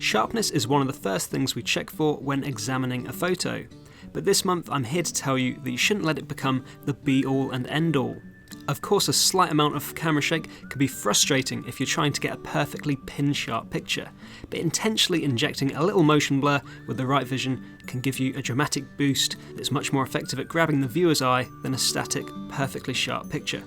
Sharpness is one of the first things we check for when examining a photo, but this month I'm here to tell you that you shouldn't let it become the be-all and end-all. Of course, a slight amount of camera shake can be frustrating if you're trying to get a perfectly pin-sharp picture, but intentionally injecting a little motion blur with the right vision can give you a dramatic boost that's much more effective at grabbing the viewer's eye than a static, perfectly sharp picture.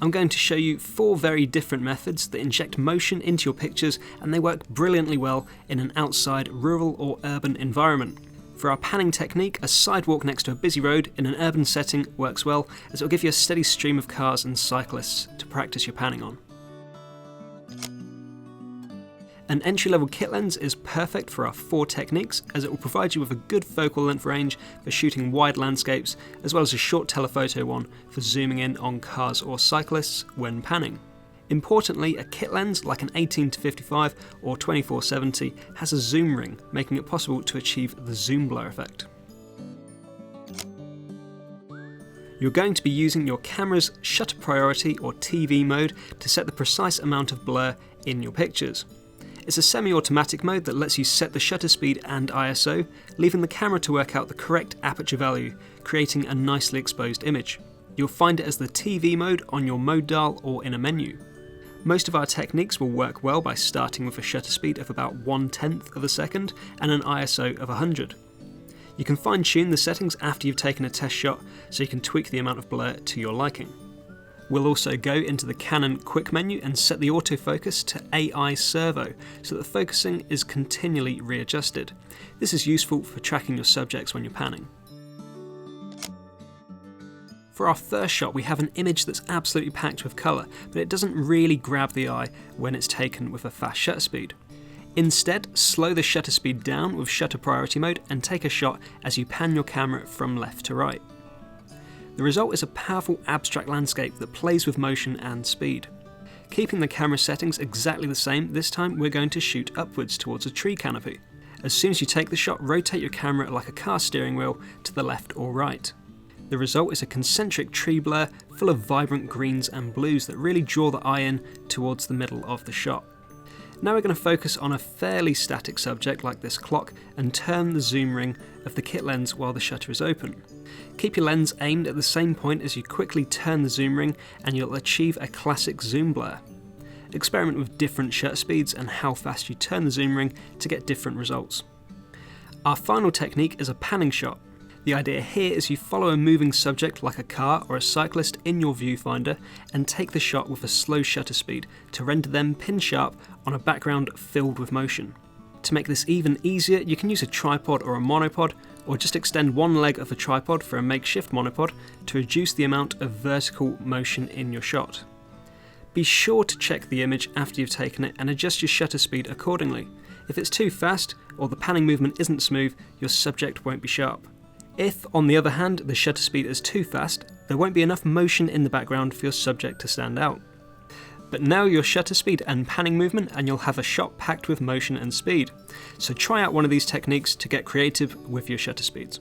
I'm going to show you 4 very different methods that inject motion into your pictures, and they work brilliantly well in an outside, rural or urban environment. For our panning technique, a sidewalk next to a busy road in an urban setting works well, as it will give you a steady stream of cars and cyclists to practice your panning on. An entry-level kit lens is perfect for our 4 techniques, as it will provide you with a good focal length range for shooting wide landscapes, as well as a short telephoto one for zooming in on cars or cyclists when panning. Importantly, a kit lens like an 18-55 or 24-70 has a zoom ring, making it possible to achieve the zoom blur effect. You're going to be using your camera's shutter priority or TV mode to set the precise amount of blur in your pictures. It's a semi-automatic mode that lets you set the shutter speed and ISO, leaving the camera to work out the correct aperture value, creating a nicely exposed image. You'll find it as the TV mode on your mode dial or in a menu. Most of our techniques will work well by starting with a shutter speed of about 1/10 of a second and an ISO of 100. You can fine-tune the settings after you've taken a test shot, so you can tweak the amount of blur to your liking. We'll also go into the Canon quick menu and set the autofocus to AI servo so that the focusing is continually readjusted. This is useful for tracking your subjects when you're panning. For our first shot, we have an image that's absolutely packed with colour, but it doesn't really grab the eye when it's taken with a fast shutter speed. Instead, slow the shutter speed down with shutter priority mode and take a shot as you pan your camera from left to right. The result is a powerful abstract landscape that plays with motion and speed. Keeping the camera settings exactly the same, this time we're going to shoot upwards towards a tree canopy. As soon as you take the shot, rotate your camera like a car steering wheel to the left or right. The result is a concentric tree blur full of vibrant greens and blues that really draw the eye in towards the middle of the shot. Now we're going to focus on a fairly static subject like this clock and turn the zoom ring of the kit lens while the shutter is open. Keep your lens aimed at the same point as you quickly turn the zoom ring and you'll achieve a classic zoom blur. Experiment with different shutter speeds and how fast you turn the zoom ring to get different results. Our final technique is a panning shot. The idea here is you follow a moving subject like a car or a cyclist in your viewfinder and take the shot with a slow shutter speed to render them pin sharp on a background filled with motion. To make this even easier, you can use a tripod or a monopod, or just extend one leg of the tripod for a makeshift monopod to reduce the amount of vertical motion in your shot. Be sure to check the image after you've taken it and adjust your shutter speed accordingly. If it's too fast or the panning movement isn't smooth, your subject won't be sharp. If, on the other hand, the shutter speed is too fast, there won't be enough motion in the background for your subject to stand out. But now your shutter speed and panning movement and you'll have a shot packed with motion and speed. So try out one of these techniques to get creative with your shutter speeds.